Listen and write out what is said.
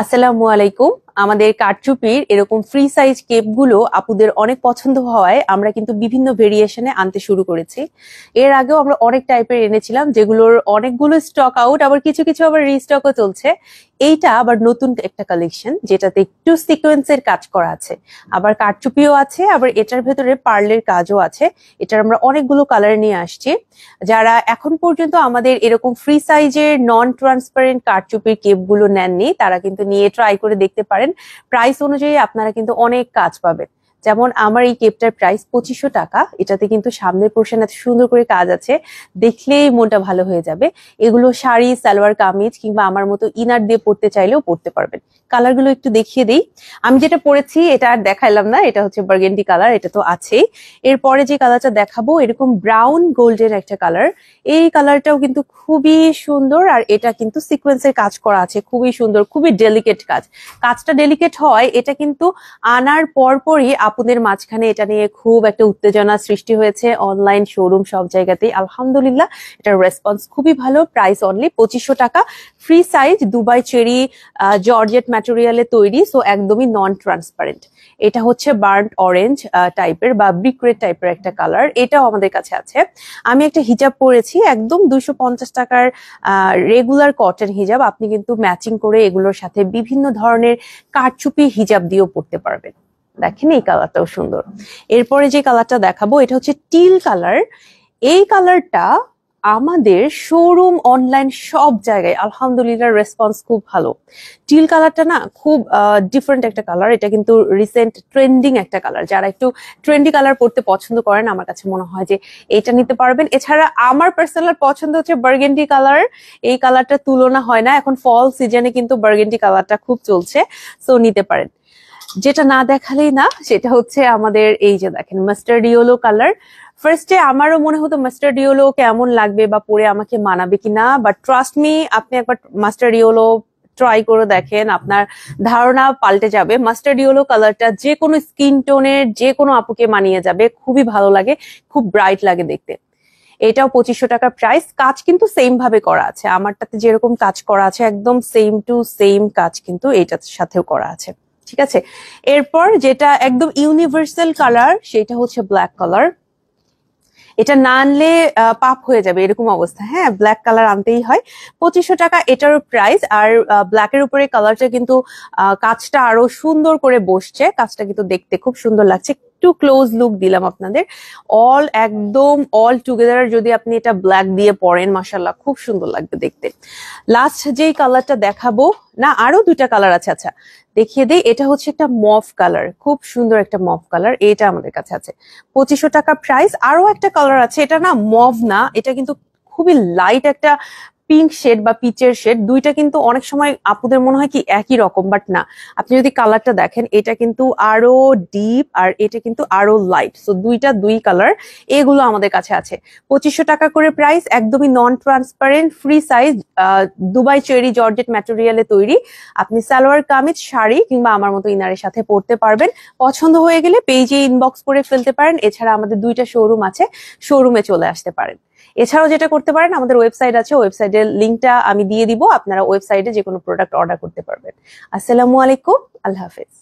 আসসালামু আলাইকুম। আমাদের কারচুপির এরকম ফ্রি সাইজ কেপগুলো আপুদের অনেক পছন্দ হওয়ায় আমরা কিন্তু বিভিন্ন ভেরিয়েশনে আনতে শুরু করেছি। এর আগেও আমরা অনেক টাইপের এনেছিলাম, যেগুলোর অনেকগুলো স্টক আউট, আবার কিছু কিছু আবার রিস্টকও চলছে। এইটা আবার নতুন একটা কালেকশন, যেটাতে একটু সিকোয়েন্সের কাজ করা আছে, আবার কারচুপিও আছে, আবার এটার ভেতরে পার্লের কাজও আছে। এটার আমরা অনেকগুলো কালার নিয়ে আসছি। যারা এখন পর্যন্ত আমাদের এরকম ফ্রি সাইজের নন ট্রান্সপারেন্ট কারচুপির কেপগুলো নেননি, তারা কিন্তু নিয়ে ট্রাই করে দেখতে পারেন। প্রাইস অনুযায়ী আপনারা কিন্তু অনেক কাজ পাবেন। যেমন আমার এই কেপটার প্রাইস 2500 টাকা। এটাতে কিন্তু সামনের পোর্শন এত সুন্দর করে কাজ আছে, দেখলেই মনটা ভালো হয়ে যাবে। এগুলো শাড়ি, সালোয়ার কামিজ কিংবা আমার মতো ইনার দিয়ে পরতে চাইলেও পরতে পারবেন। কালারগুলো একটু দেখিয়ে দেই। আমি যেটা পরেছি এটা আর দেখাইলাম না, এটা হচ্ছে বার্গেন্ডি কালার, এটা তো আছেই। এরপরে যে কালারটা দেখাবো এরকম ব্রাউন গোল্ডেন একটা কালার। এই কালারটাও কিন্তু খুবই সুন্দর, আর এটা কিন্তু সিকোয়েন্সের কাজ করা আছে, খুবই সুন্দর, খুবই ডেলিকেট কাজ। কাজটা ডেলিকেট হয়, এটা কিন্তু আনার পরপরই আপুদের মাঝখানে এটা নিয়ে খুব একটা উত্তেজনা সৃষ্টি হয়েছে। অনলাইন, শোরুম, সব জায়গাতেই আলহামদুলিল্লাহ এটার রেসপন্স খুবই ভালো। প্রাইস অনলি 2500 টাকা। Free size, Dubai cherry georgette ম্যাটেরিয়ালে তৈরি, সো একদমই নন ট্রান্সপারেন্ট। এটা হচ্ছে বার্ন্ট অরেঞ্জ টাইপের বা ব্রিক রেড টাইপের একটা কালার, এটাও আমাদের কাছে আছে। আমি একটা হিজাব পরেছি, একদম 250 টাকার রেগুলার কটন হিজাব। আপনি কিন্তু ম্যাচিং করে এগুলোর সাথে বিভিন্ন ধরনের কারচুপি হিজাব দিয়েও পরতে পারবেন। দেখেন এই কালারটাও সুন্দর। এরপরে যে কালারটা দেখাবো এটা হচ্ছে টিল কালার। এই কালারটা আমাদের শোরুম, অনলাইন সব জায়গায় আলহামদুলিল্লাহ রেসপন্স খুব ভালো। টিল কালারটা না খুব ডিফারেন্ট একটা কালার, এটা কিন্তু রিসেন্ট ট্রেন্ডিং একটা কালার। যারা একটু ট্রেন্ডি কালার পড়তে পছন্দ করেন, আমার কাছে মনে হয় যে এটা নিতে পারবেন। এছাড়া আমার পার্সোনাল পছন্দ হচ্ছে বার্গেন্ডি কালার। এই কালারটা তুলনা হয় না, এখন ফল সিজনে কিন্তু বার্গেন্ডি কালারটা খুব চলছে, সো নিতে পারেন। যেটা না দেখালেই না, সেটা হচ্ছে আমাদের এই যে দেখেন মাস্টার্ড ইয়েলো কালার। ফার্স্টে আমারও মনে হতো মাস্টার্ড ইয়েলো কেমন লাগবে বা পরে আমাকে মানাবে কিনা, বাট ট্রাস্ট মি, আপনি একবার মাস্টার্ড ইয়েলো ট্রাই করে দেখেন, আপনার ধারণা পাল্টে যাবে। মাস্টার্ড ইয়েলো কালারটা যে কোনো স্কিন টোনের যে কোনো আপুকে মানিয়ে যাবে, খুবই ভালো লাগে, খুব ব্রাইট লাগে দেখতে। এটাও 2500 টাকা প্রাইস। কাজ কিন্তু সেম ভাবে করা আছে, আমারটাতে যেরকম কাজ করা আছে একদম সেম টু সেম কাজ কিন্তু এইটার সাথেও করা আছে। ঠিক আছে, এরপর যেটা একদম ইউনিভার্সাল কালার সেটা হচ্ছে ব্ল্যাক কালার। এটা না আনলে পাপ হয়ে যাবে এরকম অবস্থা। হ্যাঁ, ব্ল্যাক কালার আনতেই হয়। 2500 টাকা এটারও প্রাইস। আর ব্ল্যাকের উপরে কালারটা কিন্তু কাজটা আরো সুন্দর করে বসছে, কাজটা কিন্তু দেখতে খুব সুন্দর লাগছে। একটু ক্লোজ লুক দিলাম আপনাদের। একদম অল টুগেদার যদি আপনি এটা ব্ল্যাক দিয়ে পরেন, মাশাআল্লাহ খুব সুন্দর লাগবে দেখতে। লাস্ট যেই কালারটা দেখাবো, না আরো দুইটা কালার আছে, আচ্ছা দেখিয়ে দেই। এটা হচ্ছে একটা মভ কালার, খুব সুন্দর একটা মভ কালার, এটা আমাদের কাছে আছে। 2500 টাকা প্রাইস। আরো একটা কালার আছে, এটা না মভ না, এটা কিন্তু খুবই লাইট একটা পিঙ্ক শেড বা পিচের শেড। দুইটা কিন্তু অনেক সময় আপুদের মনে হয় কি একই রকম, বাট না। আপনি যদি কালারটা দেখেন, এটা কিন্তু আরো ডিপ আর এটা কিন্তু আরো লাইট, সো দুইটা দুই কালার। এগুলো আমাদের কাছে আছে। 2500 টাকা করে প্রাইস, একদমই non transparent, free size, Dubai cherry georgette ম্যাটেরিয়ালে তৈরি। আপনি সালোয়ার কামিজ, শাড়ি কিংবা আমার মতো ইনারের সাথে পরতে পারবেন। পছন্দ হয়ে গেলে পেজে ইনবক্স করে ফেলতে পারেন। এছাড়া আমাদের দুইটা শোরুম আছে, শোরুমে চলে আসতে পারেন। এছাড়াও যেটা করতে পারেন, আমাদের ওয়েবসাইট আছে, ওয়েবসাইটের লিঙ্কটা আমি দিয়ে দিব, আপনারা ওয়েবসাইটে যে কোনো প্রোডাক্ট অর্ডার করতে পারবেন। আসসালামু আলাইকুম, আল্লাহ হাফেজ।